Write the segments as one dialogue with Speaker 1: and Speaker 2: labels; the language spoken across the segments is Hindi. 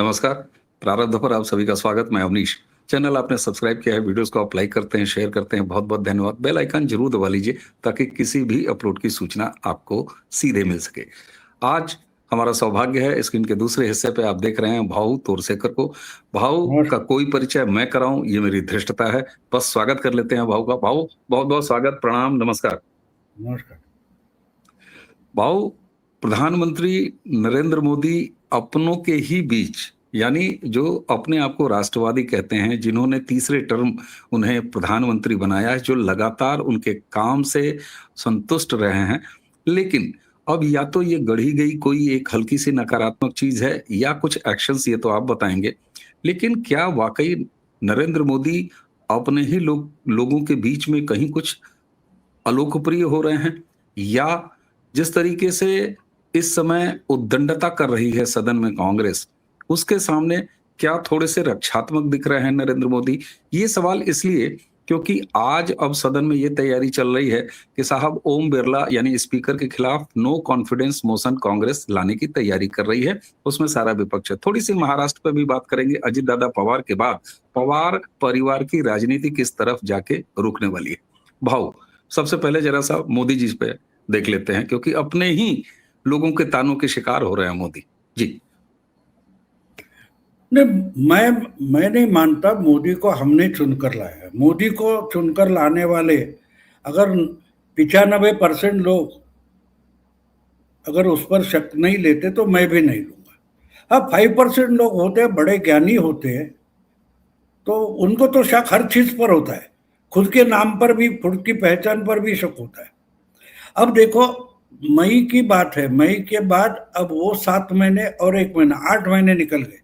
Speaker 1: नमस्कार। प्रारब्ध पर आप सभी का स्वागत। मैं अवनीश। चैनल आपने सब्सक्राइब किया है, वीडियोस को आप लाइक करते हैं, शेयर करते हैं, बहुत बहुत धन्यवाद। बेल आइकन जरूर दबा लीजिए ताकि किसी भी अपलोड की सूचना आपको सीधे मिल सके। आज हमारा सौभाग्य है, स्क्रीन के दूसरे हिस्से पे आप देख रहे हैं भाऊ तोरसेकर को। भाऊ का
Speaker 2: नमस्कार।
Speaker 1: कोई परिचय मैं कराऊं ये मेरी धृष्टता है। बस स्वागत कर लेते हैं भाऊ का। भाऊ बहुत बहुत स्वागत, प्रणाम, नमस्कार।
Speaker 2: नमस्कार।
Speaker 1: भाऊ, प्रधानमंत्री नरेंद्र मोदी अपनों के ही बीच, यानी जो अपने आप को राष्ट्रवादी कहते हैं, जिन्होंने तीसरे टर्म उन्हें प्रधानमंत्री बनाया है, जो लगातार उनके काम से संतुष्ट रहे हैं, लेकिन अब या तो ये गढ़ी गई कोई एक हल्की सी नकारात्मक चीज है या कुछ एक्शंस, ये तो आप बताएंगे। लेकिन क्या वाकई नरेंद्र मोदी अपने ही लोगों के बीच में कहीं कुछ अलोकप्रिय हो रहे हैं, या जिस तरीके से इस समय उद्दंडता कर रही है सदन में कांग्रेस, उसके सामने क्या थोड़े से रक्षात्मक दिख रहे हैं नरेंद्र मोदी? ये सवाल इसलिए क्योंकि आज अब सदन में ये तैयारी चल रही है कि साहब ओम बिरला यानी स्पीकर के खिलाफ नो कॉन्फिडेंस मोशन कांग्रेस लाने की तैयारी कर रही है। उसमें सारा विपक्ष है। थोड़ी सी महाराष्ट्र पर भी बात करेंगे। अजित दादा पवार के बाद पवार परिवार की राजनीति किस तरफ जाके रुकने वाली है? भाव, सबसे पहले जरा सा मोदी जी पे देख लेते हैं, क्योंकि अपने ही लोगों के तानों के शिकार हो रहे हैं मोदी जी।
Speaker 2: नहीं, मैं नहीं मानता मोदी को हमने चुनकर लाया है। मोदी को चुनकर लाने वाले अगर 95% लोग अगर उस पर शक नहीं लेते तो मैं भी नहीं लूंगा। हाँ, 5% लोग होते हैं, बड़े ज्ञानी होते हैं, तो उनको तो शक हर चीज पर होता है। खुद के नाम पर भी, खुद की पहचान पर भी शक होता है। अब देखो, मई की बात है, मई के बाद अब वो 7 महीने और 1 महीना, 8 महीने निकल गए।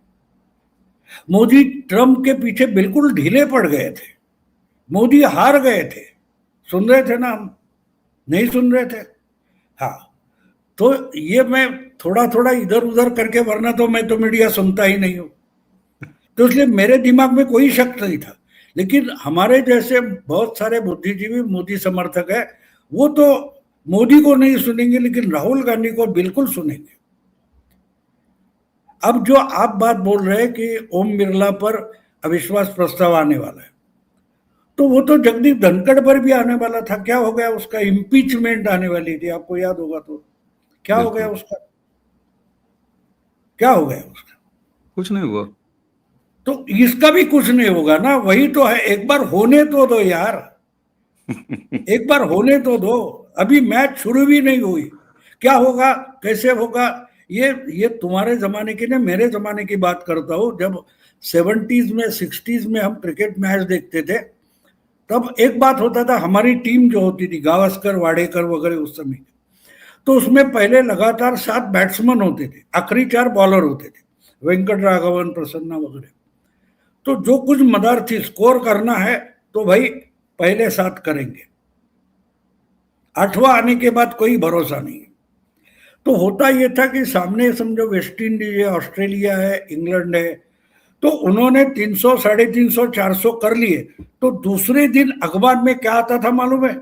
Speaker 2: मोदी ट्रम्प के पीछे बिल्कुल ढीले पड़ गए थे। मोदी हार गए थे। सुन रहे थे ना हम? नहीं सुन रहे थे। हाँ, तो ये मैं थोड़ा थोड़ा इधर उधर करके, वरना तो मैं तो मीडिया सुनता ही नहीं हूं, तो इसलिए मेरे दिमाग में कोई शक नहीं था। लेकिन हमारे जैसे बहुत सारे बुद्धिजीवी मोदी समर्थक है, वो तो मोदी को नहीं सुनेंगे लेकिन राहुल गांधी को बिल्कुल सुनेंगे। अब जो आप बात बोल रहे हैं कि ओम बिरला पर अविश्वास प्रस्ताव आने वाला है, तो वो तो जगदीप धनखड़ पर भी आने वाला था। क्या हो गया उसका? इम्पीचमेंट आने वाली थी, आपको याद होगा तो। क्या हो गया
Speaker 1: बिल्कुल
Speaker 2: उसका? क्या हो गया उसका?
Speaker 1: कुछ नहीं हुआ।
Speaker 2: तो इसका भी कुछ नहीं होगा ना। वही तो है, एक बार होने तो दो यार, एक बार होने तो दो। अभी मैच शुरू भी नहीं हुई। क्या होगा, कैसे होगा, ये तुम्हारे जमाने की ना, मेरे जमाने की बात करता हूँ। जब 70s में, 60s में हम क्रिकेट मैच देखते थे, तब एक बात होता था, हमारी टीम जो होती थी, गावस्कर, वाडेकर वगैरह उस समय, तो उसमें पहले लगातार 7 बैट्समैन होते थे, आखिरी 4 बॉलर होते थे, वेंकट राघवन, प्रसन्ना वगैरह। तो जो कुछ मदार थी, स्कोर करना है तो भाई पहले 7 करेंगे, 8वां आने के बाद कोई भरोसा नहीं। तो होता यह था कि सामने समझो वेस्ट इंडीज है, ऑस्ट्रेलिया है, इंग्लैंड है, तो उन्होंने 300, 350, 400 कर लिए, तो दूसरे दिन अखबार में क्या आता था मालूम है?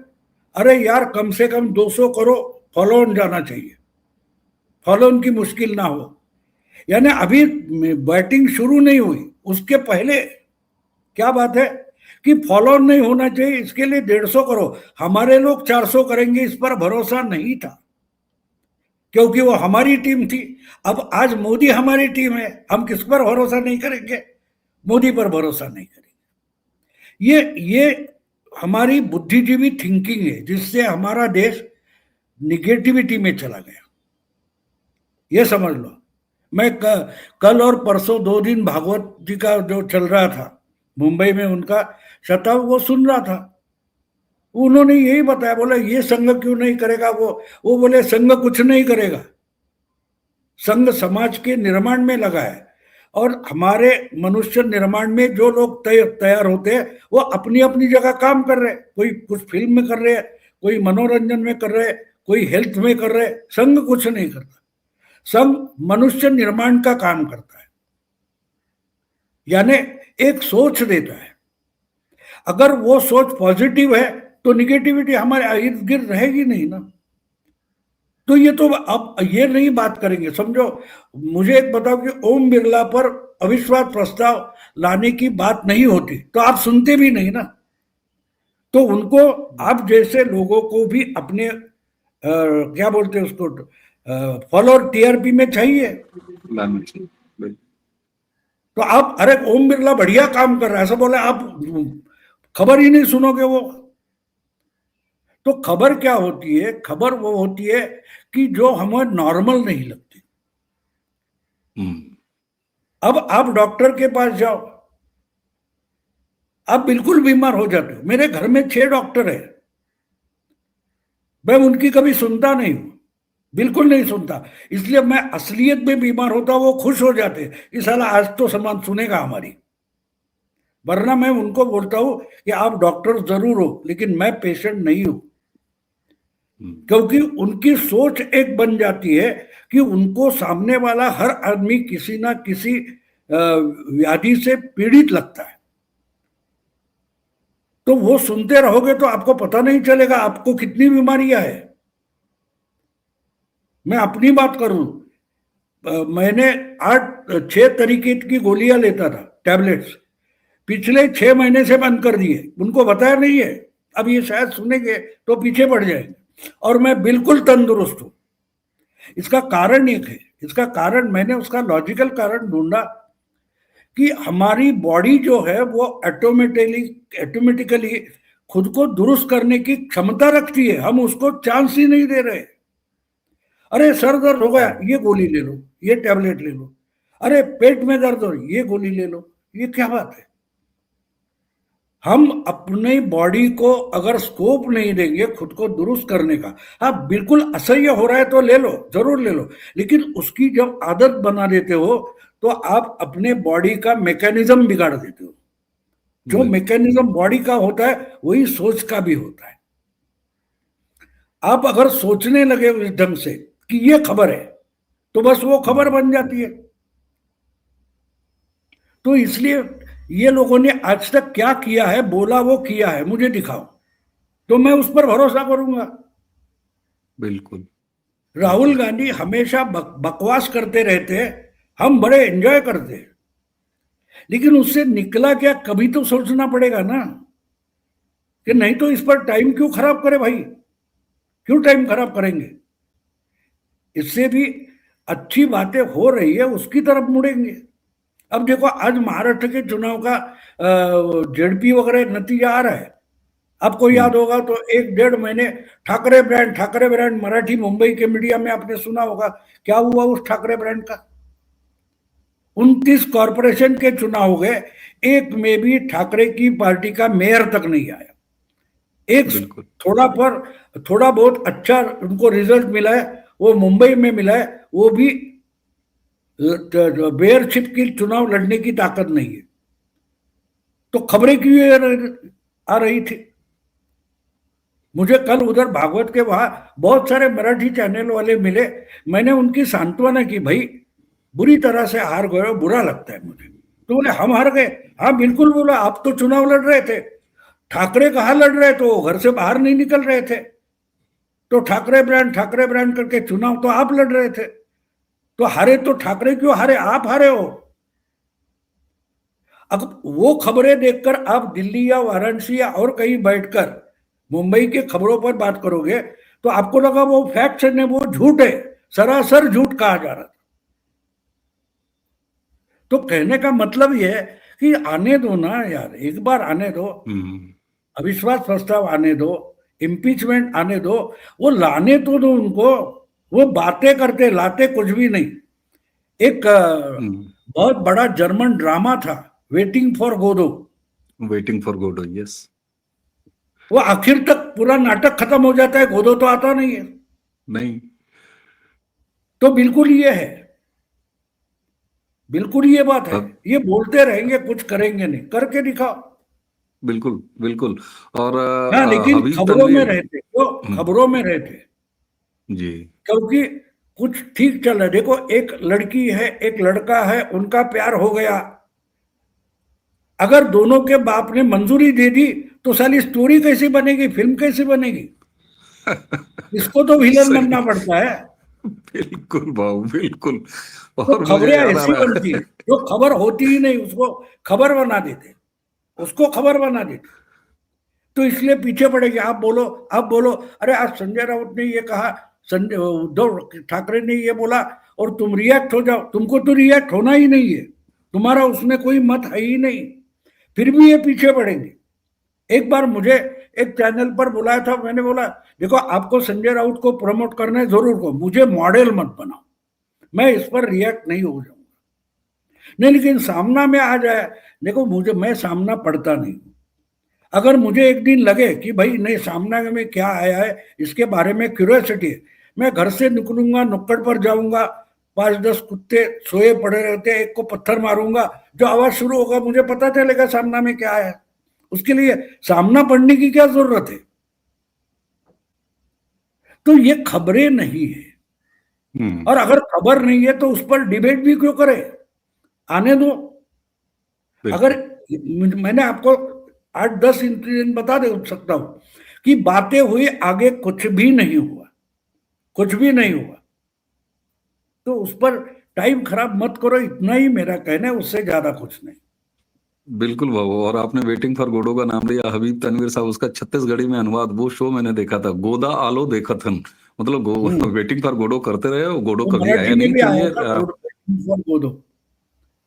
Speaker 2: अरे यार, कम से कम 200 करो, फॉलो ऑन जाना चाहिए, फॉलो ऑन की मुश्किल ना हो। यानी अभी बैटिंग शुरू नहीं हुई, उसके पहले क्या बात है कि फॉलो ऑन नहीं होना चाहिए, इसके लिए 150 करो। हमारे लोग 400 करेंगे, इस पर भरोसा नहीं था, क्योंकि वो हमारी टीम थी। अब आज मोदी हमारी टीम है, हम किस पर भरोसा नहीं करेंगे? मोदी पर भरोसा नहीं करेंगे। ये हमारी बुद्धिजीवी थिंकिंग है, जिससे हमारा देश निगेटिविटी में चला गया। ये समझ लो। मैं कल और परसों 2 दिन भागवत जी का जो चल रहा था मुंबई में, उनका शताब्दी वो सुन रहा था। उन्होंने यही बताया, बोला ये संघ क्यों नहीं करेगा? वो बोले संघ कुछ नहीं करेगा, संघ समाज के निर्माण में लगा है, और हमारे मनुष्य निर्माण में जो लोग तैयार होते हैं वो अपनी अपनी जगह काम कर रहे हैं। कोई कुछ फिल्म में कर रहे हैं, कोई मनोरंजन में कर रहे हैं, कोई हेल्थ में कर रहे हैं। संघ कुछ नहीं करता, संघ मनुष्य निर्माण का काम करता है, यानी एक सोच देता है। अगर वो सोच पॉजिटिव है तो निगेटिविटी हमारे इर्द गिर्द रहेगी नहीं ना। तो ये तो अब ये नहीं बात करेंगे। समझो, मुझे एक बताओ कि ओम बिरला पर अविश्वास प्रस्ताव लाने की बात नहीं होती तो आप सुनते भी नहीं ना। तो उनको आप जैसे लोगों को भी अपने क्या बोलते हैं उसको, फॉलोअर टीआरपी में चाहिए।
Speaker 1: लाना चाहिए, बिल्कुल।
Speaker 2: तो आप, अरे ओम बिरला बढ़िया काम कर रहा है ऐसा बोले, आप खबर ही नहीं सुनोगे वो। तो खबर क्या होती है? खबर वो होती है कि जो हमें नॉर्मल नहीं लगती। अब आप डॉक्टर के पास जाओ, आप बिल्कुल बीमार हो जाते हो। मेरे घर में 6 डॉक्टर है, मैं उनकी कभी सुनता नहीं हूं, बिल्कुल नहीं सुनता। इसलिए मैं असलियत में बीमार होता, वो खुश हो जाते, इस साला आज तो समाज सुनेगा हमारी। वरना मैं उनको बोलता हूं कि आप डॉक्टर जरूर हो लेकिन मैं पेशेंट नहीं हूं। क्योंकि उनकी सोच एक बन जाती है कि उनको सामने वाला हर आदमी किसी ना किसी व्याधि से पीड़ित लगता है। तो वो सुनते रहोगे तो आपको पता नहीं चलेगा आपको कितनी बीमारियां है। मैं अपनी बात करूं, मैंने 6 तरीके की गोलियां लेता था, टैबलेट्स, पिछले 6 महीने से बंद कर दिए। उनको बताया नहीं है, अब ये शायद सुनेंगे तो पीछे पड़ जाएंगे, और मैं बिल्कुल तंदुरुस्त हूं। इसका कारण एक है, इसका कारण मैंने उसका लॉजिकल कारण ढूंढा कि हमारी बॉडी जो है वो ऑटोमेटिकली खुद को दुरुस्त करने की क्षमता रखती है, हम उसको चांस ही नहीं दे रहे। अरे सर दर्द हो गया, ये गोली ले लो, ये टैबलेट ले लो। अरे पेट में दर्द हो, ये गोली ले लो। ये क्या बात है? हम अपने बॉडी को अगर स्कोप नहीं देंगे खुद को दुरुस्त करने का, हाँ बिल्कुल असह्य हो रहा है तो ले लो, जरूर ले लो, लेकिन उसकी जब आदत बना देते हो तो आप अपने बॉडी का मैकेनिज्म बिगाड़ देते हो। जो मैकेनिज्म बॉडी का होता है वही सोच का भी होता है। आप अगर सोचने लगे उस ढंग से कि ये खबर है तो बस वो खबर बन जाती है। तो इसलिए ये लोगों ने आज तक क्या किया है, बोला वो किया है, मुझे दिखाओ तो मैं उस पर भरोसा करूंगा।
Speaker 1: बिल्कुल।
Speaker 2: राहुल गांधी हमेशा बकवास करते रहते हैं, हम बड़े एंजॉय करते हैं, लेकिन उससे निकला क्या कभी तो सोचना पड़ेगा ना, कि नहीं तो इस पर टाइम क्यों खराब करे भाई, क्यों टाइम खराब करेंगे? इससे भी अच्छी बातें हो रही है उसकी तरफ मुड़ेंगे। अब देखो आज महाराष्ट्र के चुनाव का जेडपी वगैरह नतीजा आ रहा है, आपको याद होगा तो 1-1.5 महीने ठाकरे ब्रांड मराठी मुंबई के मीडिया में आपने सुना होगा, क्या हुआ उस ठाकरे ब्रांड का? 29 कॉरपोरेशन के चुनाव हो गए, एक में भी ठाकरे की पार्टी का मेयर तक नहीं आया। एक थोड़ा बहुत अच्छा उनको रिजल्ट मिला है, वो मुंबई में मिला है, वो भी मेयरशिप की चुनाव लड़ने की ताकत नहीं है। तो खबरें क्यों आ रही थी? मुझे कल उधर भागवत के वहां बहुत सारे मराठी चैनल वाले मिले, मैंने उनकी सांत्वना की, भाई बुरी तरह से हार गए, बुरा लगता है मुझे। तो बोले हम हार गए? हाँ बिल्कुल, बोला आप तो चुनाव लड़ रहे थे, ठाकरे कहाँ लड़ रहे, तो घर से बाहर नहीं निकल रहे थे, तो ठाकरे ब्रांड करके चुनाव तो आप लड़ रहे थे, तो हारे तो ठाकरे क्यों हारे, आप हारे हो। अब वो खबरें देखकर आप दिल्ली या वाराणसी या और कहीं बैठकर मुंबई के खबरों पर बात करोगे तो आपको लगा वो फैक्ट है, वो झूठ है, सरासर झूठ कहा जा रहा था। तो कहने का मतलब यह है कि आने दो ना यार, एक बार आने दो, अविश्वास प्रस्ताव आने दो, इम्पीचमेंट आने दो, वो लाने तो दो उनको। वो बातें करते लाते कुछ भी नहीं। एक बहुत बड़ा जर्मन ड्रामा था वेटिंग फॉर गोडो,
Speaker 1: यस।
Speaker 2: वो आखिर तक पूरा नाटक खत्म हो जाता है, गोदो तो आता नहीं है।
Speaker 1: नहीं,
Speaker 2: तो बिल्कुल ये है, बिल्कुल ये बात है। ये बोलते रहेंगे कुछ करेंगे नहीं, करके दिखाओ।
Speaker 1: बिल्कुल बिल्कुल। और
Speaker 2: हाँ लेकिन खबरों में रहते, तो खबरों में रहते
Speaker 1: जी,
Speaker 2: क्योंकि कुछ ठीक चल रहा है। देखो एक लड़की है एक लड़का है, उनका प्यार हो गया, अगर दोनों के बाप ने मंजूरी दे दी तो साली स्टोरी कैसी बनेगी, फिल्म कैसी बनेगी? इसको तो विलन बनना पड़ता है।
Speaker 1: बिल्कुल भाऊ, बिल्कुल।
Speaker 2: तो
Speaker 1: और मुझे
Speaker 2: खबरें
Speaker 1: याद आ
Speaker 2: ऐसी
Speaker 1: रहा
Speaker 2: बनती
Speaker 1: है।
Speaker 2: है, जो खबर होती ही नहीं उसको खबर बना देते, उसको खबर बना देते। तो इसलिए पीछे पड़ेगी, आप बोलो, आप बोलो, अरे आज संजय राउत ने ये कहा, संजय उद्धव ठाकरे ने ये बोला, और तुम रिएक्ट हो जाओ। तुमको तो रिएक्ट होना ही नहीं है, तुम्हारा उसमें कोई मत है ही नहीं, फिर भी ये पीछे पड़ेंगे। एक बार मुझे एक चैनल पर बुलाया था, मैंने बोला देखो आपको संजय राउत को प्रमोट करना है जरूर को, मुझे मॉडल मत बनाओ, मैं इस पर रिएक्ट नहीं हो जाऊंगा। नहीं, लेकिन सामना में आ जाए, देखो मुझे, मैं सामना पढ़ता नहीं हूं। अगर मुझे एक दिन लगे कि भाई नहीं, सामना में क्या आया है इसके बारे में क्यूरियोसिटी है, मैं घर से निकलूंगा, नुक्कड़ पर जाऊंगा, 5-10 कुत्ते सोए पड़े रहते हैं, एक को पत्थर मारूंगा, जो आवाज शुरू होगा मुझे पता चलेगा सामना में क्या है। उसके लिए सामना पढ़ने की क्या जरूरत है? तो ये खबरें नहीं है। और अगर खबर नहीं है तो उस पर डिबेट भी क्यों करे, आने दो। अगर
Speaker 1: बिल्कुल।
Speaker 2: मैंने आपको 8-10 इंसिडेंट बता दे सकता हूं कि बातें हुई, आगे कुछ भी नहीं हुआ, कुछ भी नहीं हुआ। तो उस पर टाइम खराब मत करो, इतना ही मेरा कहना है, उससे ज्यादा कुछ नहीं।
Speaker 1: बिल्कुल बाबू। और आपने वेटिंग फॉर गोडो का नाम लिया, हबीब तनवीर साहब, उसका छत्तीसगढ़ी में अनुवाद, वो शो मैंने देखा था, गोदा आलो देखथन, मतलब वेटिंग फॉर गोडो करते रहे, वो गोडो
Speaker 2: तो
Speaker 1: कभी
Speaker 2: मराठी
Speaker 1: आया
Speaker 2: में
Speaker 1: नहीं,
Speaker 2: भी
Speaker 1: तो ये
Speaker 2: आएगा गोदो।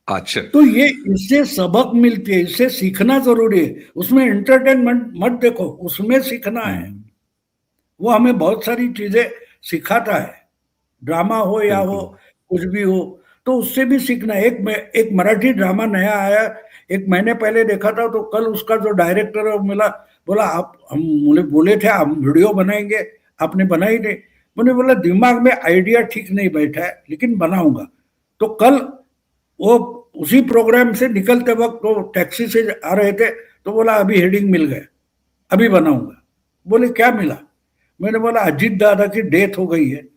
Speaker 1: अच्छा।
Speaker 2: तो ये, इससे सबक मिलती है, इससे सीखना जरूरी है। उसमें एंटरटेनमेंट मत देखो, उसमें सीखना है।
Speaker 1: हम्म,
Speaker 2: वो हमें बहुत सारी चीजें सिखाता है, ड्रामा हो या हो,
Speaker 1: बिल्कुल।
Speaker 2: कुछ भी हो, तो उससे भी सीखना है। एक मराठी ड्रामा नया आया, एक महीने पहले देखा था, तो कल उसका जो डायरेक्टर है वो मिला, बोला आप, हम बोले बोले थे हम वीडियो बनाएंगे, आपने बनाई नहीं। मैंने बोला दिमाग में आइडिया ठीक नहीं बैठा है, लेकिन बनाऊंगा। तो कल वो उसी प्रोग्राम से निकलते वक्त वो टैक्सी से आ रहे थे, तो बोला अभी हेडिंग मिल गए, अभी बनाऊंगा। बोले क्या मिला? मैंने बोला अजीत दादा की डेथ हो गई है,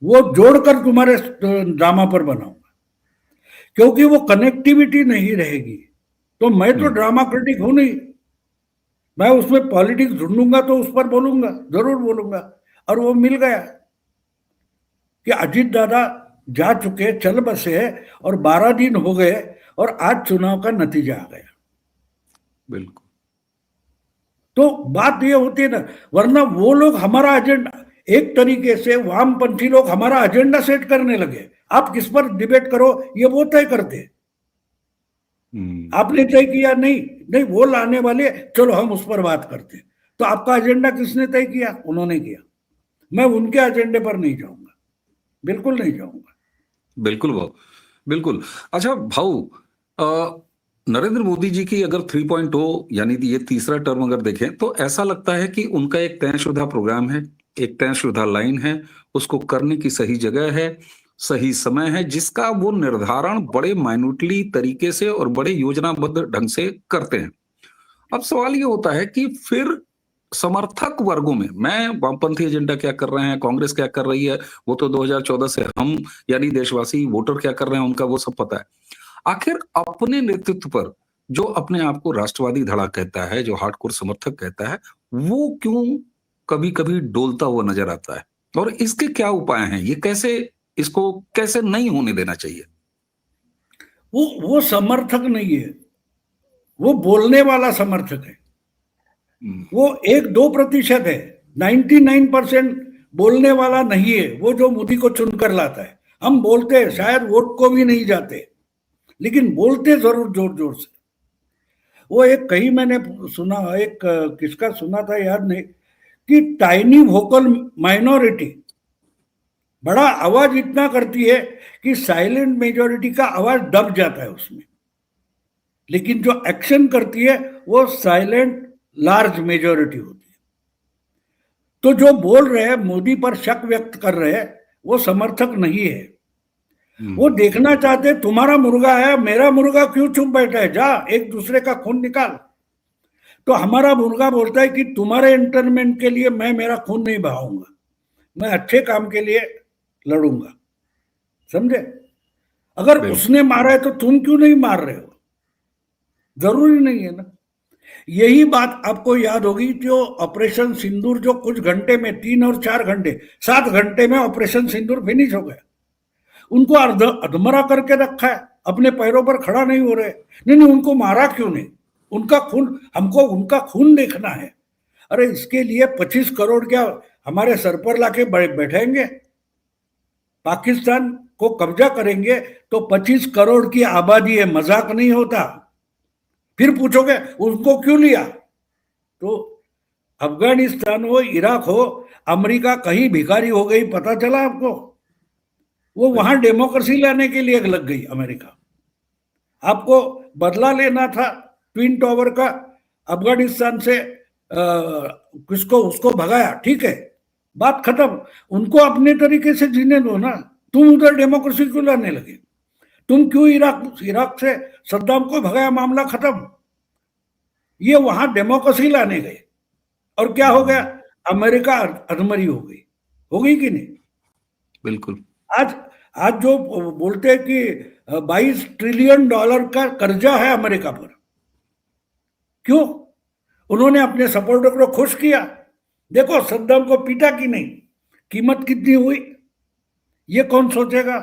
Speaker 2: वो जोड़कर तुम्हारे ड्रामा पर बनाऊंगा, क्योंकि वो कनेक्टिविटी नहीं रहेगी। तो मैं तो
Speaker 1: हम्म,
Speaker 2: ड्रामा क्रिटिक हूं नहीं, मैं उसमें पॉलिटिक्स ढूंढूंगा तो उस पर बोलूंगा, जरूर बोलूंगा। और वो मिल गया कि अजीत दादा जा चुके, चल बसे, और 12 दिन हो गए, और आज चुनाव का नतीजा आ गया।
Speaker 1: बिल्कुल।
Speaker 2: तो बात ये होती है ना, वरना वो लोग हमारा एजेंडा, एक तरीके से वामपंथी लोग हमारा एजेंडा सेट करने लगे, आप किस पर डिबेट करो ये वो तय करते। आपने तय किया, नहीं नहीं वो लाने वाले, चलो हम उस पर बात करते। तो आपका एजेंडा किसने तय किया? उन्होंने किया। मैं उनके एजेंडे पर नहीं जाऊंगा, बिल्कुल नहीं जाऊंगा।
Speaker 1: बिल्कुल भाऊ, बिल्कुल। अच्छा भाऊ, नरेंद्र मोदी जी की अगर 3.0 यानी कि ये तीसरा टर्म अगर देखें, तो ऐसा लगता है कि उनका एक तयशुदा प्रोग्राम है, एक तयशुदा लाइन है, उसको करने की सही जगह है, सही समय है, जिसका वो निर्धारण बड़े माइन्यूटली तरीके से और बड़े योजनाबद्ध ढंग से करते हैं। अब सवाल ये होता है कि फिर समर्थक वर्गों में, मैं वामपंथी एजेंडा क्या कर रहे हैं, कांग्रेस क्या कर रही है, वो तो 2014 से हम यानी देशवासी वोटर क्या कर रहे हैं उनका वो सब पता है। आखिर अपने नेतृत्व पर जो अपने आप को राष्ट्रवादी धड़ा कहता है, जो हार्डकोर समर्थक कहता है, वो क्यों कभी-कभी डोलता हुआ नजर आता है? और इसके क्या उपाय हैं? ये कैसे, इसको कैसे नहीं होने देना चाहिए?
Speaker 2: वो समर्थक नहीं है, वो बोलने वाला समर्थक है।
Speaker 1: हम्म,
Speaker 2: वो 1-2% है, 99% बोलने वाला नहीं है, वो जो मोदी को चुनकर लाता है। हम बोलते हैं, शायद वोट को भी नहीं जाते, लेकिन बोलते जरूर जोर जोर से। वो एक कहीं मैंने सुना, एक किसका सुना था याद नहीं, कि टाइनी वोकल माइनॉरिटी बड़ा आवाज इतना करती है कि साइलेंट मेजोरिटी का आवाज दब जाता है उसमें, लेकिन जो एक्शन करती है वो साइलेंट लार्ज मेजोरिटी होती है। तो जो बोल रहे हैं, मोदी पर शक व्यक्त कर रहे हैं, वो समर्थक नहीं है। वो
Speaker 1: हम्म,
Speaker 2: देखना चाहते तुम्हारा मुर्गा है, मेरा मुर्गा क्यों चुप बैठा है, जा एक दूसरे का खून निकाल। तो हमारा मुर्गा बोलता है कि तुम्हारे एंटरटेनमेंट के लिए मैं मेरा खून नहीं बहाऊंगा, मैं अच्छे काम के लिए लड़ूंगा। समझे? अगर
Speaker 1: बिल्कुल।
Speaker 2: उसने मारा है तो तुम क्यों नहीं मार रहे हो? जरूरी नहीं है ना। यही बात आपको याद होगी, जो ऑपरेशन सिंदूर जो कुछ घंटे में 3 और 4 घंटे 7 घंटे में ऑपरेशन सिंदूर फिनिश हो गया, उनको अधमरा करके रखा है, अपने पैरों पर खड़ा नहीं हो रहे। नहीं नहीं, उनको मारा क्यों नहीं? उनका खून, हमको उनका खून देखना है। अरे इसके लिए 25 करोड़ क्या हमारे सर पर लाके बैठेंगे? पाकिस्तान को कब्जा करेंगे तो 25 करोड़ की आबादी है, मजाक नहीं होता। फिर पूछोगे उनको क्यों लिया? तो अफगानिस्तान हो, इराक हो, अमेरिका कहीं भिखारी हो गई पता चला आपको? वो वहां डेमोक्रेसी लाने के लिए लग गई अमेरिका। आपको बदला लेना था ट्विन टावर का, अफगानिस्तान से किसको उसको भगाया, ठीक है, बात खत्म। उनको अपने तरीके से जीने दो ना। तुम उधर डेमोक्रेसी क्यों लाने लगे? तुम क्यों इराक से सद्दाम को भगाया, मामला खत्म। ये वहां डेमोक्रेसी लाने गए और क्या हो गया? अमेरिका अधमरी हो गई कि नहीं?
Speaker 1: बिल्कुल।
Speaker 2: आज आज जो बोलते हैं कि 22 ट्रिलियन डॉलर का कर्जा है अमेरिका पर, क्यों? उन्होंने अपने सपोर्टर को खुश किया। देखो सद्दाम को पीटा कि नहीं, कीमत कितनी हुई, ये कौन सोचेगा?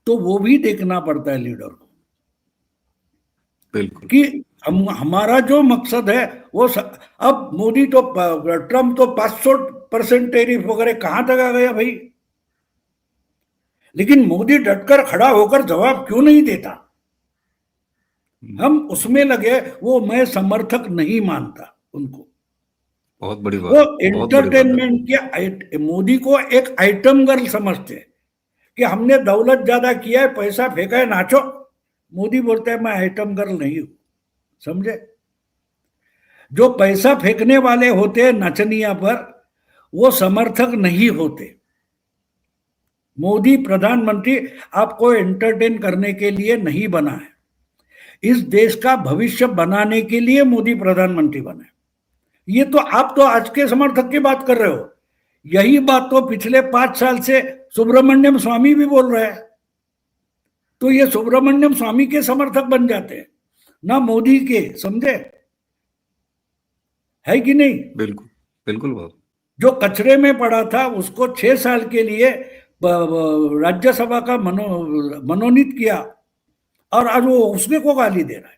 Speaker 2: तो वो भी देखना पड़ता है लीडर को,
Speaker 1: बिल्कुल।
Speaker 2: कि हमारा जो मकसद है वो अब मोदी तो, ट्रम्प तो 500% टैरिफ वगैरह कहां तक आ गया भाई? लेकिन मोदी डटकर खड़ा होकर जवाब क्यों नहीं देता? हम उसमें लगे, वो मैं समर्थक नहीं मानता उनको।
Speaker 1: बहुत बड़ी
Speaker 2: वो
Speaker 1: बात, बहुत बड़ी बात है।
Speaker 2: एंटरटेनमेंट के मोदी को एक आइटम गर्ल समझते हैं कि हमने दौलत ज्यादा किया है, पैसा फेंका है, नाचो। मोदी बोलते हैं मैं आइटम गर्ल नहीं हूं, समझे? जो पैसा फेंकने वाले होते हैं नचनिया पर, वो समर्थक नहीं होते। मोदी प्रधानमंत्री आपको एंटरटेन करने के लिए नहीं बना है, इस देश का भविष्य बनाने के लिए मोदी प्रधानमंत्री बने। ये तो आप तो आज के समर्थक की बात कर रहे हो, यही बात तो पिछले 5 साल से सुब्रमण्यम स्वामी भी बोल रहे हैं। तो ये सुब्रमण्यम स्वामी के समर्थक बन जाते हैं, ना मोदी के, समझे? है कि नहीं?
Speaker 1: बिल्कुल बिल्कुल बात।
Speaker 2: जो कचरे में पड़ा था उसको 6 साल के लिए राज्यसभा का मनोनीत किया, और आज वो उसने को गाली दे रहा है।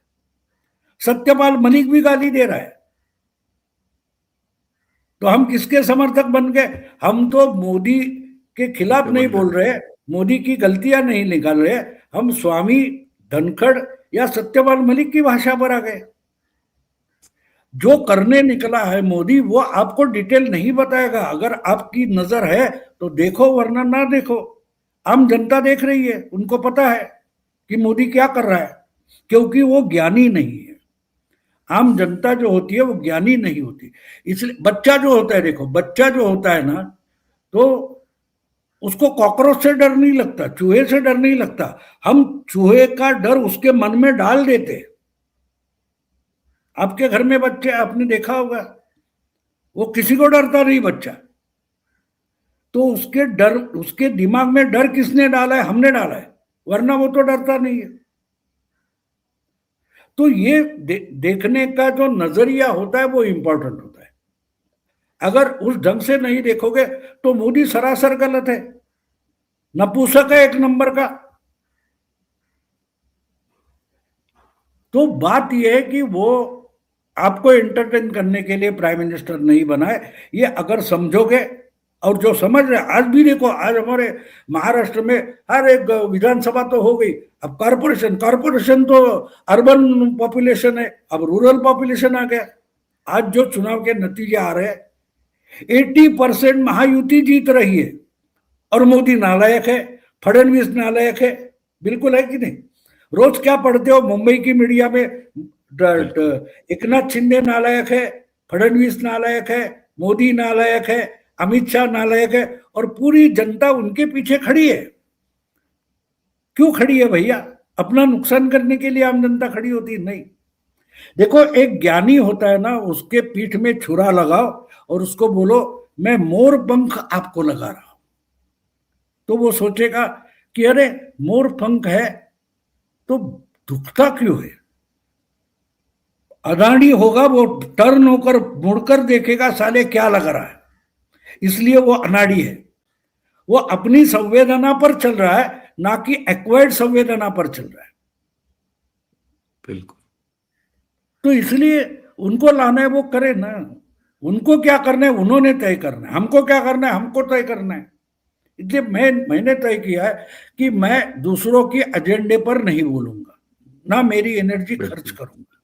Speaker 2: सत्यपाल मलिक भी गाली दे रहा है। तो हम किसके समर्थक बन गए? हम तो मोदी के खिलाफ नहीं बोल रहे, मोदी की गलतियां नहीं निकाल रहे, हम स्वामी धनखड़ या सत्यपाल मलिक की भाषा पर आ गए। जो करने निकला है मोदी, वो आपको डिटेल नहीं बताएगा। अगर आपकी नजर है तो देखो, वरना ना देखो। आम जनता देख रही है, उनको पता है कि मोदी क्या कर रहा है, क्योंकि वो ज्ञानी नहीं है। आम जनता जो होती है वो ज्ञानी नहीं होती। इसलिए बच्चा जो होता है, देखो बच्चा जो होता है ना, तो उसको कॉकरोच से डर नहीं लगता, चूहे से डर नहीं लगता। हम चूहे का डर उसके मन में डाल देते। आपके घर में बच्चे आपने देखा होगा, वो किसी को डरता नहीं बच्चा। तो उसके दिमाग में डर किसने डाला है? हमने डाला है, वरना वो तो डरता नहीं है। तो ये देखने का जो नजरिया होता है वो इंपॉर्टेंट होता है। अगर उस ढंग से नहीं देखोगे तो मोदी सरासर गलत है, नपुंसक है एक नंबर का। तो बात यह है कि वो आपको एंटरटेन करने के लिए प्राइम मिनिस्टर नहीं बना है, ये अगर समझोगे। और जो समझ रहे, आज भी देखो, आज हमारे महाराष्ट्र में हर एक विधानसभा तो हो गई, अब कारपोरेशन तो अर्बन पॉपुलेशन है, अब रूरल पॉपुलेशन आ गया। आज जो चुनाव के नतीजे आ रहे हैं, 80% महायुति जीत रही है, और मोदी नालायक है, फडणवीस नालायक है। बिल्कुल है कि नहीं? रोज क्या पढ़ते हो मुंबई की मीडिया में? एकनाथ शिंदे नालायक है, फडणवीस नालायक है, मोदी नालायक है, अमित शाह नालायक है, और पूरी जनता उनके पीछे खड़ी है। क्यों खड़ी है भैया? अपना नुकसान करने के लिए आम जनता खड़ी होती है? नहीं। देखो, एक ज्ञानी होता है ना, उसके पीठ में छुरा लगाओ और उसको बोलो मैं मोर पंख आपको लगा रहा हूं, तो वो सोचेगा कि अरे मोर पंख है तो दुखता क्यों है? अदानी होगा वो टर्न होकर मुड़कर देखेगा साले क्या लग रहा है, इसलिए वो अनाड़ी है। वो अपनी संवेदना पर चल रहा है, ना कि एक्वायर्ड संवेदना पर चल रहा है।
Speaker 1: बिल्कुल।
Speaker 2: तो इसलिए उनको लाना है, वो करे ना। उनको क्या करना है उन्होंने तय करना है, हमको क्या करना है हमको तय करना है। इसलिए मैंने तय किया है कि मैं दूसरों के एजेंडे पर नहीं बोलूंगा, ना मेरी एनर्जी खर्च
Speaker 1: बिल्कुल।
Speaker 2: करूंगा,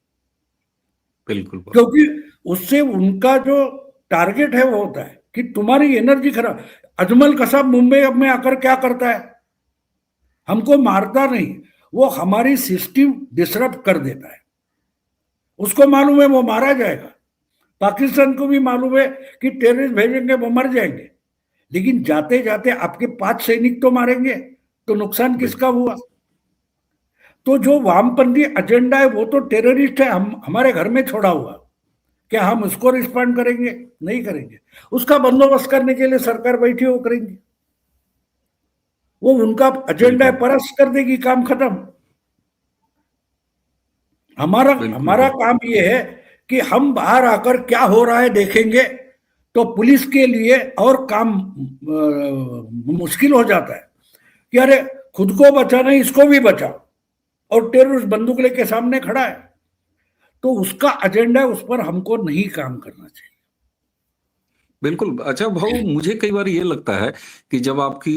Speaker 1: बिल्कुल भाऊ।
Speaker 2: क्योंकि उससे उनका जो टारगेट है वो होता है कि तुम्हारी एनर्जी खराब। अजमल कसाब मुंबई में आकर क्या करता है, हमको मारता नहीं, वो हमारी सिस्टम डिसरप्ट कर देता है। उसको मालूम है वो मारा जाएगा, पाकिस्तान को भी मालूम है कि टेररिस्ट भेजेंगे वो मर जाएंगे, लेकिन जाते जाते आपके 5 सैनिक तो मारेंगे, तो नुकसान किसका
Speaker 1: बिल्कुल।
Speaker 2: हुआ। तो जो वामपंथी एजेंडा है वो तो टेररिस्ट है, हम हमारे घर में छोड़ा हुआ, क्या हम उसको रिस्पॉन्ड करेंगे? नहीं करेंगे। उसका बंदोबस्त करने के लिए सरकार बैठी हो करेंगी, वो उनका एजेंडा है,
Speaker 1: बिल्कुल।
Speaker 2: परस्त कर देगी, काम खत्म। हमारा
Speaker 1: बिल्कुल
Speaker 2: हमारा
Speaker 1: भाऊ।
Speaker 2: काम ये है कि हम बाहर आकर क्या हो रहा है देखेंगे, तो पुलिस के लिए और काम मुश्किल हो जाता है कि अरे खुद को बचाना इसको भी बचाओ, और टेररिस्ट बंदूक लेके सामने खड़ा है। तो उसका एजेंडा है, उस पर हमको नहीं काम करना चाहिए।
Speaker 1: बिल्कुल। अच्छा भाऊ, मुझे कई बार ये लगता है कि जब आपकी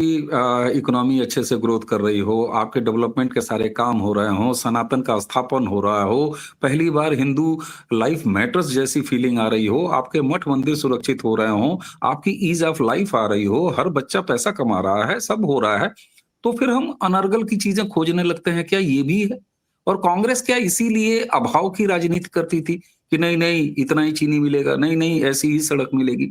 Speaker 1: इकोनॉमी अच्छे से ग्रोथ कर रही हो, आपके डेवलपमेंट के सारे काम हो रहे हो, सनातन का स्थापन हो रहा हो, पहली बार हिंदू लाइफ मैटर्स जैसी फीलिंग आ रही हो, आपके मठ मंदिर सुरक्षित हो रहे हो, आपकी ईज ऑफ लाइफ आ रही हो, हर बच्चा पैसा कमा रहा है, सब हो रहा है, तो फिर हम अनर्गल की चीजें खोजने लगते हैं। क्या ये भी है? और कांग्रेस क्या इसीलिए अभाव की राजनीति करती थी कि नहीं नहीं इतना ही चीनी मिलेगा, नहीं नहीं ऐसी ही सड़क मिलेगी?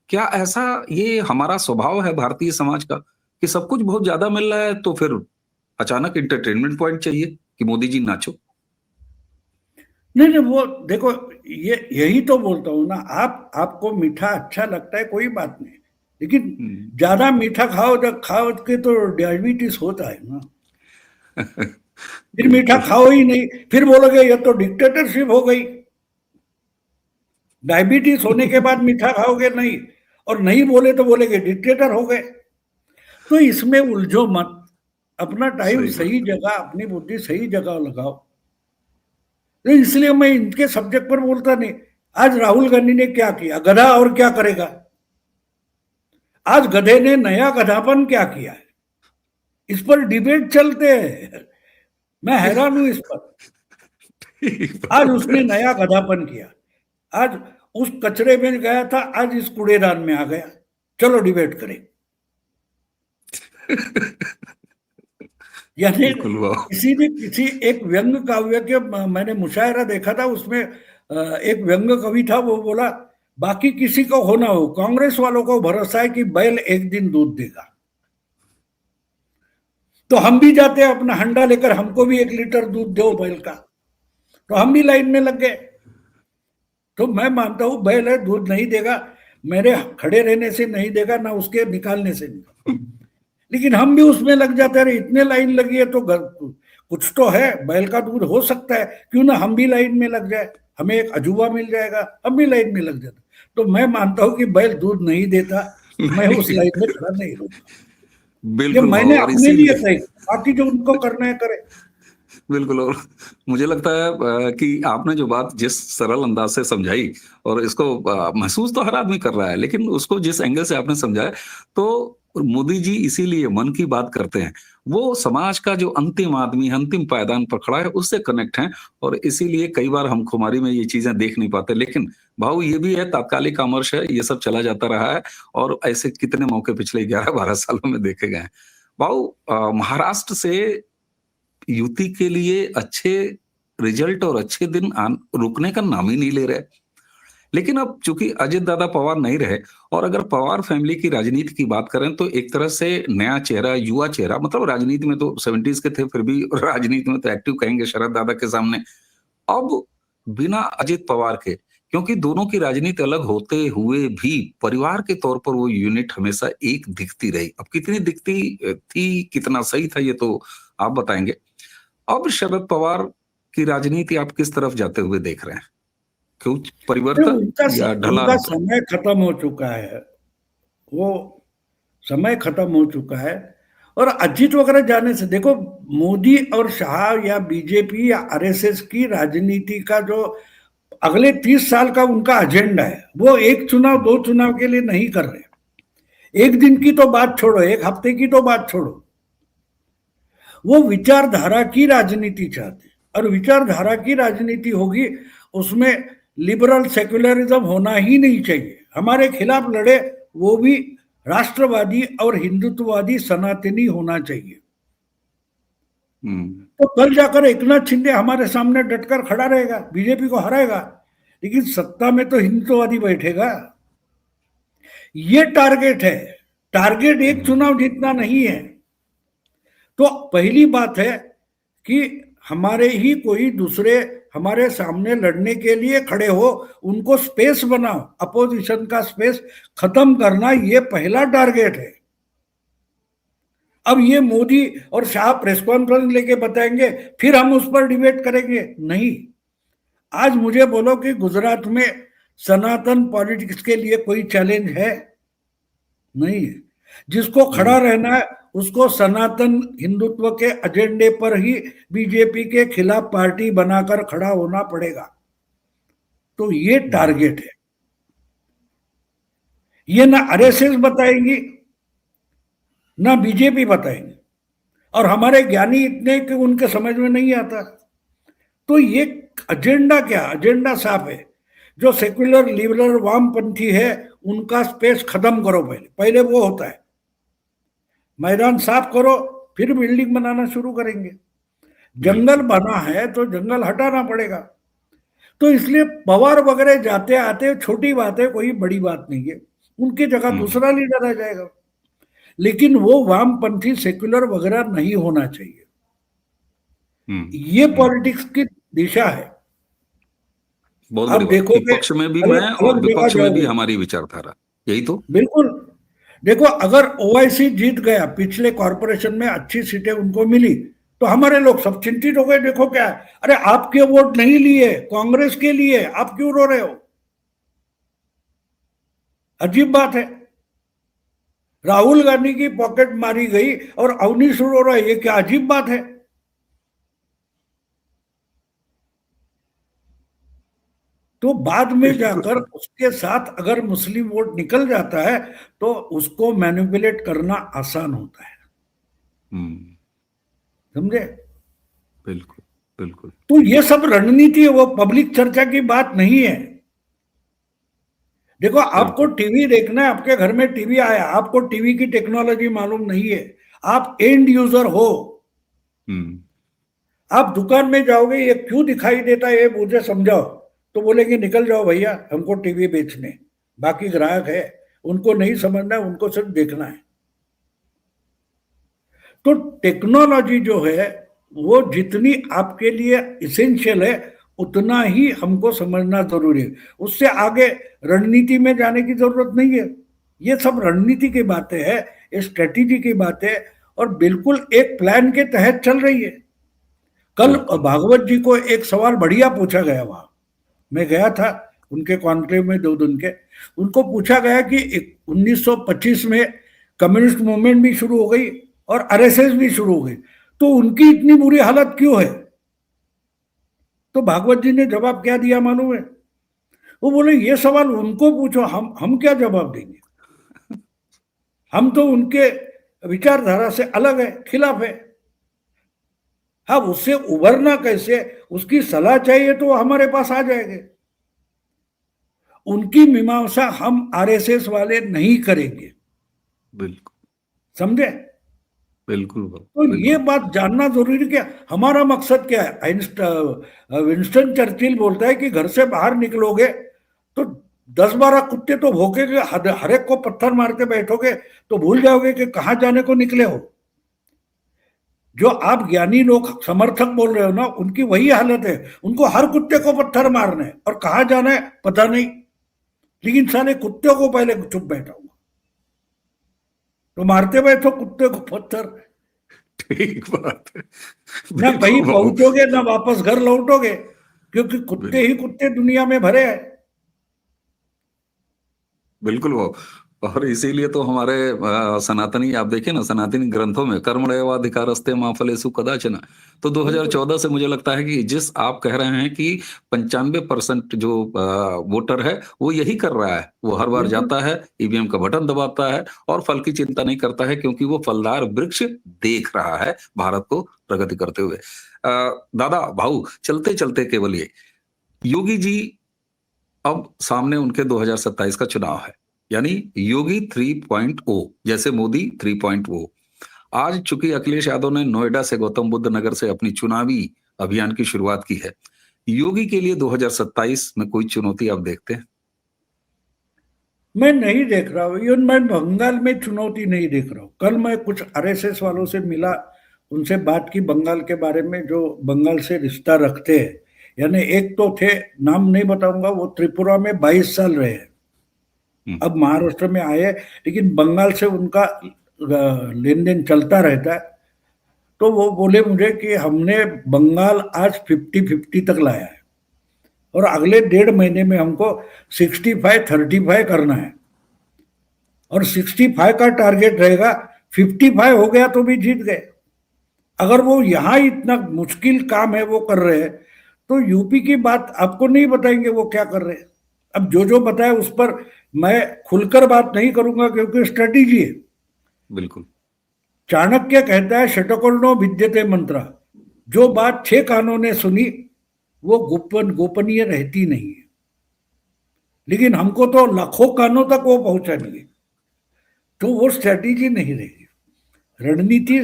Speaker 1: क्या ऐसा ये हमारा स्वभाव है भारतीय समाज का कि सब कुछ बहुत ज्यादा मिल रहा है तो फिर अचानक एंटरटेनमेंट पॉइंट चाहिए कि मोदी जी नाचो?
Speaker 2: नहीं नहीं, वो देखो, ये यही तो बोलता हूँ ना, आपको मीठा अच्छा लगता है कोई बात नहीं, लेकिन
Speaker 1: हम्म।
Speaker 2: ज्यादा मीठा खाओ, जब खाओ के तो डायबिटीज होता है ना। फिर मीठा
Speaker 1: बिल्कुल।
Speaker 2: खाओ ही नहीं, फिर बोलोगे ये तो डिक्टेटरशिप हो गई। डायबिटीज होने के बाद मीठा खाओगे नहीं, और नहीं बोले तो बोलेगे डिक्टेटर हो गए। तो इसमें उलझो मत, अपना टाइम
Speaker 1: सही
Speaker 2: सही
Speaker 1: बात है।
Speaker 2: जगह, अपनी बुद्धि सही जगह लगाओ। तो इसलिए मैं इनके सब्जेक्ट पर बोलता नहीं। आज राहुल गांधी ने क्या किया, गधा, और क्या करेगा? आज गधे ने नया गधापन क्या किया है, इस पर डिबेट चलते हैं। मैं हैरान हूं इस पर। आज
Speaker 1: बात
Speaker 2: उसने
Speaker 1: है।
Speaker 2: नया गधापन किया, आज उस कचरे में गया था, आज इस कूड़ेदान में आ गया, चलो डिबेट करें। यानी
Speaker 1: बिल्कुल वाह।
Speaker 2: किसी ने किसी एक व्यंग काव्य के, मैंने मुशायरा देखा था उसमें, एक व्यंग कवि था, वो बोला बाकी किसी को हो ना हो, कांग्रेस वालों को भरोसा है कि बैल एक दिन दूध देगा। तो हम भी जाते हैं अपना हंडा लेकर, हमको भी 1 लीटर दूध दो बैल का, तो हम भी लाइन में लग गए। तो मैं मानता हूं बैल है, दूध नहीं देगा, मेरे खड़े रहने से नहीं देगा, ना उसके निकालने से नहीं। लेकिन हम भी उसमें लग जाते हैं, इतने लाइन लगी है तो कुछ तो है, बैल का दूध हो सकता है, क्यों ना हम भी लाइन में लग जाए, हमें एक अजूबा मिल जाएगा, हम भी लाइन में लग जाते। तो मैं मानता हूं कि बैल दूध नहीं देता, मैं उस
Speaker 1: नहीं,
Speaker 2: लाइन में खड़ा नहीं रहूंगा। ये
Speaker 1: बिल्कुल
Speaker 2: मैंने
Speaker 1: भाव। और
Speaker 2: अपने लिए
Speaker 1: इसीलिए
Speaker 2: तय किया, बाकी जो उनको करना है करे।
Speaker 1: बिल्कुल। और मुझे लगता है कि आपने जो बात जिस सरल अंदाज से समझाई, और इसको महसूस तो हर आदमी कर रहा है, लेकिन उसको जिस एंगल से आपने समझाया, तो मोदी जी इसीलिए मन की बात करते हैं। वो समाज का जो अंतिम आदमी है, अंतिम पायदान पर खड़ा है, उससे कनेक्ट हैं, और इसीलिए कई बार हम खुमारी में ये चीजें देख नहीं पाते। लेकिन भाऊ ये भी है, तात्कालिक आमर्श है, ये सब चला जाता रहा है, और ऐसे कितने मौके पिछले 11-12 सालों में देखे गए हैं। भाऊ महाराष्ट्र से युति के लिए अच्छे रिजल्ट और अच्छे दिन रुकने का नाम ही नहीं ले रहे। लेकिन अब चूंकि अजित दादा पवार नहीं रहे, और अगर पवार फैमिली की राजनीति की बात करें तो एक तरह से नया चेहरा, युवा चेहरा, मतलब राजनीति में तो 70s के थे, फिर भी राजनीति में तो एक्टिव कहेंगे शरद दादा के सामने। अब बिना अजित पवार के, क्योंकि दोनों की राजनीति अलग होते हुए भी परिवार के तौर पर वो यूनिट हमेशा एक दिखती रही। अब कितनी दिखती थी, कितना सही था, ये तो आप बताएंगे। अब शरद पवार की राजनीति आप किस तरफ जाते हुए देख रहे हैं? क्यों
Speaker 2: तो
Speaker 1: परिवर्तन या
Speaker 2: उनका
Speaker 1: ढलान?
Speaker 2: समय खत्म हो चुका है, वो समय खत्म हो चुका है। और अजीत वगैरह जाने से देखो, मोदी और शाह या बीजेपी या आरएसएस की राजनीति का जो अगले 30 साल का उनका एजेंडा है, वो एक चुनाव दो चुनाव के लिए नहीं कर रहे। एक दिन की तो बात छोड़ो, एक हफ्ते की तो बात छोड़ो, वो विचारधारा की राजनीति चाहते हैं। और विचारधारा की राजनीति होगी, उसमें लिबरल सेक्युलरिज्म होना ही नहीं चाहिए। हमारे खिलाफ लड़े वो भी राष्ट्रवादी और हिंदुत्ववादी सनातनी होना चाहिए। तो कल जाकर एकनाथ शिंदे हमारे सामने डटकर खड़ा रहेगा, बीजेपी को हराएगा, लेकिन सत्ता में तो हिंदुत्ववादी बैठेगा। ये टारगेट है। टारगेट एक चुनाव जीतना नहीं है। तो पहली बात है कि हमारे ही कोई दूसरे हमारे सामने लड़ने के लिए खड़े हो, उनको स्पेस बनाओ, अपोजिशन का स्पेस खत्म करना, ये पहला टारगेट है। अब ये मोदी और शाह प्रेस कॉन्फ्रेंस लेके बताएंगे, फिर हम उस पर डिबेट करेंगे, नहीं। आज मुझे बोलो कि गुजरात में सनातन पॉलिटिक्स के लिए कोई चैलेंज है? नहीं है। जिसको खड़ा रहना है उसको सनातन हिंदुत्व के एजेंडे पर ही बीजेपी के खिलाफ पार्टी बनाकर खड़ा होना पड़ेगा। तो ये टारगेट है। ये ना आरएसएस बताएंगी ना बीजेपी बताएंगे, और हमारे ज्ञानी इतने कि उनके समझ में नहीं आता। तो ये एजेंडा क्या? एजेंडा साफ है। जो सेक्युलर लिबरल वामपंथी है उनका स्पेस खत्म करो, पहले पहले वो होता है। मैदान साफ करो, फिर बिल्डिंग बनाना शुरू करेंगे। जंगल बना है तो जंगल हटाना पड़ेगा। तो इसलिए पवार वगैरह जाते आते छोटी बात है, कोई बड़ी बात नहीं है। उनकी जगह दूसरा लीडर आ जाएगा, लेकिन वो वामपंथी सेक्युलर वगैरह नहीं होना चाहिए। ये पॉलिटिक्स की दिशा है।
Speaker 1: बहुत
Speaker 2: अब
Speaker 1: बड़ी बात कि
Speaker 2: देखोगे
Speaker 1: पक्ष में भी मैं
Speaker 2: अलग
Speaker 1: और
Speaker 2: अलग जगह
Speaker 1: विपक्ष में भी
Speaker 2: जाओगे,
Speaker 1: हमारी विचारधारा, यही तो।
Speaker 2: बिल्कुल। देखो, अगर ओआईसी जीत गया, पिछले कॉरपोरेशन में अच्छी सीटें उनको मिली, तो हमारे लोग सब चिंतित हो गए। देखो क्या है, अरे आपके वोट नहीं लिए, कांग्रेस के लिए, आप क्यों रो रहे हो? अजीब बात है। राहुल गांधी की पॉकेट मारी गई और अवनीश रो रहा है, ये क्या अजीब बात है? तो बाद में जाकर उसके साथ अगर मुस्लिम वोट निकल जाता है तो उसको मैनिपुलेट करना आसान होता है। समझे?
Speaker 1: बिल्कुल बिल्कुल।
Speaker 2: तो ये सब रणनीति है, वो पब्लिक चर्चा की बात नहीं है। देखो, आपको टीवी देखना है, आपके घर में टीवी आया, आपको टीवी की टेक्नोलॉजी मालूम नहीं है, आप एंड यूजर हो। आप दुकान में जाओगे, ये क्यों दिखाई देता है ये मुझे समझाओ, तो बोलेंगे निकल जाओ भैया, हमको टीवी बेचने, बाकी ग्राहक है, उनको नहीं समझना है, उनको सिर्फ देखना है। तो टेक्नोलॉजी जो है वो जितनी आपके लिए इसेंशियल है उतना ही हमको समझना जरूरी है। उससे आगे रणनीति में जाने की जरूरत नहीं है। ये सब रणनीति की बातें है, ये स्ट्रेटेजी की बातें, और बिल्कुल एक प्लान के तहत चल रही है। कल भागवत जी को एक सवाल बढ़िया पूछा गया, वहां मैं गया था उनके कॉन्क्लेव में 2 दिन के। उनको पूछा गया कि 1925 में कम्युनिस्ट मूवमेंट भी शुरू हो गई और आरएसएस भी शुरू हो गई, तो उनकी इतनी बुरी हालत क्यों है? तो भागवत जी ने जवाब क्या दिया मालूम है? वो बोले ये सवाल उनको पूछो, हम क्या जवाब देंगे? हम तो उनके विचारधारा से अलग है, खिलाफ है। हाँ, उससे उभरना कैसे, उसकी सलाह चाहिए तो हमारे पास आ जाएंगे। उनकी मीमांसा हम आरएसएस वाले नहीं करेंगे।
Speaker 1: बिल्कुल।
Speaker 2: समझे?
Speaker 1: बिल्कुल
Speaker 2: तो ये बात जानना जरूरी है। क्या हमारा मकसद क्या है? विंस्टन चर्चिल बोलता है कि घर से बाहर निकलोगे तो 10-12 कुत्ते तो भौंकेंगे, हर एक को पत्थर मारते बैठोगे तो भूल जाओगे कि कहां जाने को निकले हो। जो आप ज्ञानी लोग समर्थक बोल रहे हो ना, उनकी वही हालत है। उनको हर कुत्ते को पत्थर मारना है और कहां जाना है पता नहीं, लेकिन सारे कुत्ते को पहले चुप बैठा हुआ, तो मारते बैठो कुत्ते को पत्थर।
Speaker 1: ठीक बात है।
Speaker 2: ना कहीं
Speaker 1: बिल्कुल भाऊ।
Speaker 2: पहुंचोगे ना वापस घर लौटोगे, क्योंकि कुत्ते ही कुत्ते दुनिया में भरे हैं।
Speaker 1: बिल्कुल वो। और इसीलिए तो हमारे सनातनी, आप देखिए ना, सनातनी ग्रंथों में कर्मण्येवाधिकारस्ते मां फलेषु कदाचन। तो
Speaker 2: बिल्कुल।
Speaker 1: 2014 से मुझे लगता है कि जिस आप कह रहे हैं कि 95% जो वोटर है वो यही कर रहा है। वो हर बार
Speaker 2: बिल्कुल।
Speaker 1: जाता है, ईवीएम का बटन दबाता है और फल की चिंता नहीं करता है, क्योंकि वो फलदार वृक्ष देख रहा है भारत को प्रगति करते हुए। दादा भाऊ, चलते चलते केवल ये, योगी जी, अब सामने उनके 2027 का चुनाव है, यानी योगी 3.0 जैसे मोदी 3.0। आज चूंकि अखिलेश यादव ने नोएडा से, गौतम बुद्ध नगर से अपनी चुनावी अभियान की शुरुआत की है, योगी के लिए 2027 में कोई चुनौती आप देखते हैं?
Speaker 2: मैं नहीं देख रहा हूँ, इवन मैं बंगाल में चुनौती नहीं देख रहा हूँ। कल मैं कुछ आरएसएस वालों से मिला, उनसे बात की बंगाल के बारे में, जो बंगाल से रिश्ता रखते हैं। यानी एक तो थे, नाम नहीं बताऊंगा, वो त्रिपुरा में 22 साल रहे हैं,
Speaker 1: हम्म,
Speaker 2: अब महाराष्ट्र में आए, लेकिन बंगाल से उनका लेन देन चलता रहता है। तो वो बोले मुझे कि हमने बंगाल आज 50-50 तक लाया है, और अगले 1.5 महीने में हमको 65-35 करना है, और 65 का टारगेट रहेगा। 55 हो गया तो भी जीत गए। अगर वो यहाँ इतना मुश्किल काम है वो कर रहे हैं, तो यूपी की बात आपको नहीं बताएंगे वो क्या कर रहे हैं। अब जो जो बताया उस पर मैं खुलकर बात नहीं करूंगा, क्योंकि स्ट्रेटेजी है।
Speaker 1: बिल्कुल।
Speaker 2: चाणक्य कहता है शतकोर्णो विद्यते मंत्र, जो बात 6 कानों ने सुनी वो गोपनीय रहती नहीं है, लेकिन हमको तो लाखों कानों तक वो पहुंचानी है। तो वो स्ट्रेटेजी नहीं रहेगी। रणनीति,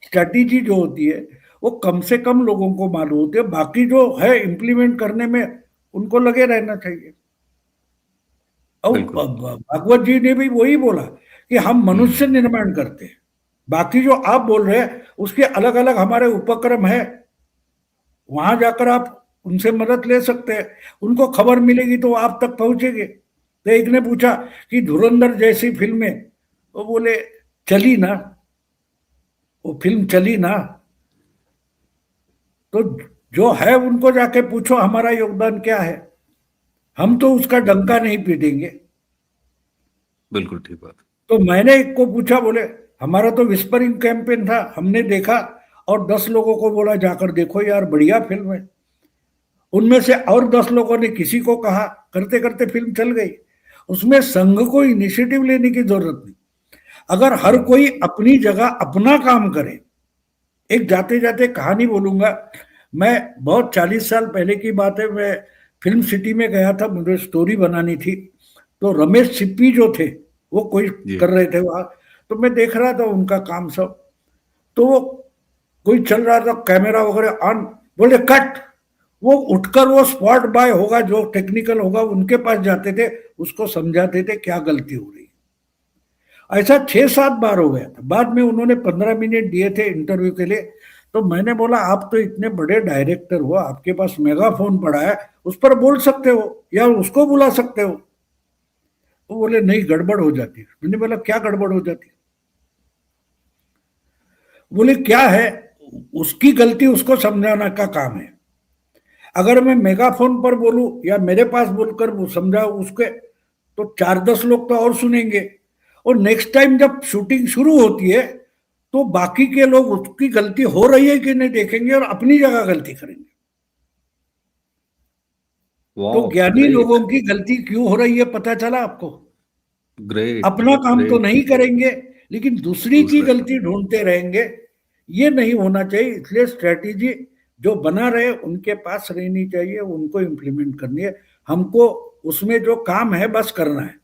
Speaker 2: स्ट्रेटेजी जो होती है वो कम से कम लोगों को मालूम होती है, बाकी जो है इम्प्लीमेंट करने में उनको लगे रहना चाहिए। और
Speaker 1: बिल्कुल।
Speaker 2: भागवत जी ने भी वही बोला कि हम मनुष्य
Speaker 1: हम्म।
Speaker 2: निर्माण करते हैं। बाकी जो आप बोल रहे हैं उसके अलग अलग हमारे उपक्रम है, वहां जाकर आप उनसे मदद ले सकते हैं। उनको खबर मिलेगी तो आप तक पहुंचेगी। तो एक ने पूछा कि धुरंधर जैसी फिल्में, वो बोले चली ना, वो फिल्म चली ना। तो जो है उनको जाके पूछो हमारा योगदान क्या है, हम तो उसका डंका नहीं पीटेंगे।
Speaker 1: बिल्कुल ठीक बात।
Speaker 2: तो मैंने एक को पूछा, बोले हमारा तो विस्परिंग कैंपेन था, हमने देखा और 10 लोगों को बोला जाकर देखो यार बढ़िया फिल्म है। उनमें से और 10 लोगों ने किसी को कहा, करते करते फिल्म चल गई। उसमें संघ को इनिशिएटिव लेने की जरूरत नहीं। अगर हर
Speaker 1: हम्म।
Speaker 2: कोई अपनी जगह अपना काम करे। एक जाते जाते कहानी बोलूंगा। मैं बहुत 40 साल पहले की बात है, मैं फिल्म सिटी में गया था, मुझे स्टोरी बनानी थी। तो रमेश सिप्पी जो थे वो कोई
Speaker 1: जी।
Speaker 2: कर रहे थे वहां। तो मैं देख रहा था उनका काम सब। तो वो कोई चल रहा था, कैमरा वगैरह ऑन, बोले कट। वो उठकर वो स्पॉट बाय होगा जो टेक्निकल होगा उनके पास जाते थे, उसको समझाते थे क्या गलती हो रही है। ऐसा 6-7 बार हो गया था। बाद में उन्होंने 15 मिनट दिए थे इंटरव्यू के लिए। तो मैंने बोला आप तो इतने बड़े डायरेक्टर हो, आपके पास मेगाफोन पड़ा है, उस पर बोल सकते हो या उसको बुला सकते हो। वो बोले नहीं गड़बड़ हो जाती है। मैंने बोला क्या गड़बड़ हो जाती है? बोले क्या है, उसकी गलती उसको समझाना का काम है। अगर मैं मेगाफोन पर बोलूं या मेरे पास बोलकर वो समझाऊं उसके, तो 4-10 लोग तो और सुनेंगे। और नेक्स्ट टाइम जब शूटिंग शुरू होती है तो बाकी के लोग उसकी गलती हो रही है कि नहीं देखेंगे और अपनी जगह गलती करेंगे। तो
Speaker 1: वाह,
Speaker 2: ज्ञानी
Speaker 1: ग्रेट।
Speaker 2: लोगों की गलती क्यों हो रही है पता चला आपको?
Speaker 1: ग्रेट।
Speaker 2: अपना काम तो
Speaker 1: ग्रेट।
Speaker 2: नहीं करेंगे, लेकिन दूसरी की
Speaker 1: दूसरे का।
Speaker 2: गलती ढूंढते रहेंगे। ये नहीं होना चाहिए। इसलिए स्ट्रेटेजी जो बना रहे उनके पास रहनी चाहिए, उनको इम्प्लीमेंट करनी है। हमको उसमें जो काम है बस करना है।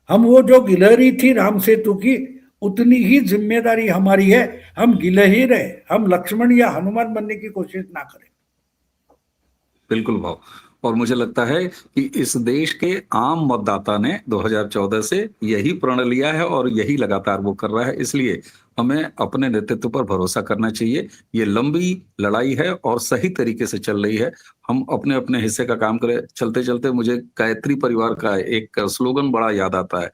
Speaker 2: हम वो जो गिलहरी थी राम सेतु की, उतनी ही जिम्मेदारी हमारी है। हम गिले ही रहे, हम लक्ष्मण या हनुमान बनने की कोशिश ना करें।
Speaker 1: बिल्कुल भाव। और मुझे लगता है कि इस देश के आम मतदाता ने 2014 से यही प्रण लिया है और यही लगातार वो कर रहा है। इसलिए हमें अपने नेतृत्व पर भरोसा करना चाहिए। ये लंबी लड़ाई है और सही तरीके से चल रही है। हम अपने अपने हिस्से का काम करें। चलते चलते मुझे गायत्री परिवार का एक स्लोगन बड़ा याद आता है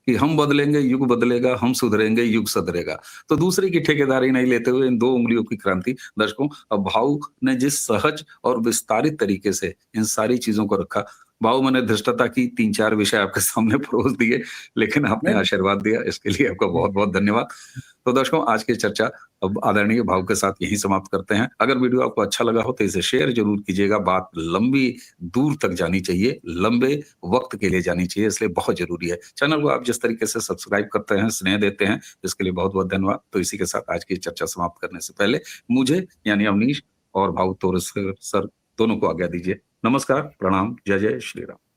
Speaker 1: कि हम बदलेंगे, युग बदलेगा, हम सुधरेंगे, युग सुधरेगा। तो दूसरे की ठेकेदारी नहीं लेते हुए इन 2 उँगलियों की क्रांति दर्शकों, अब भाऊ ने जिस सहज और विस्तारित तरीके से इन सारी चीज़ों को रखा, भाऊ मैंने धृष्टता की 3-4 विषय आपके सामने परोस दिए, लेकिन आपने
Speaker 2: नहीं,
Speaker 1: आशीर्वाद दिया, इसके लिए आपका बहुत-बहुत धन्यवाद। तो दर्शकों, आज की चर्चा अब आदरणीय भाऊ के साथ यहीं समाप्त करते हैं। अगर वीडियो आपको अच्छा लगा हो तो इसे शेयर ज़रूर कीजिएगा। बात लंबी दूर तक जानी चाहिए, लंबे वक़्त के लिए जानी चाहिए, इसलिए बहुत ज़रूरी है। चैनल को आप जिस तरीके से सब्सक्राइब करते हैं, स्नेह देते हैं, इसके लिए बहुत-बहुत धन्यवाद। तो इसी के साथ आज की चर्चा समाप्त करने से पहले मुझे यानी अवनीश और भाऊ तोरस सर दोनों को आज्ञा दीजिए। नमस्कार, प्रणाम, जय जय श्री राम।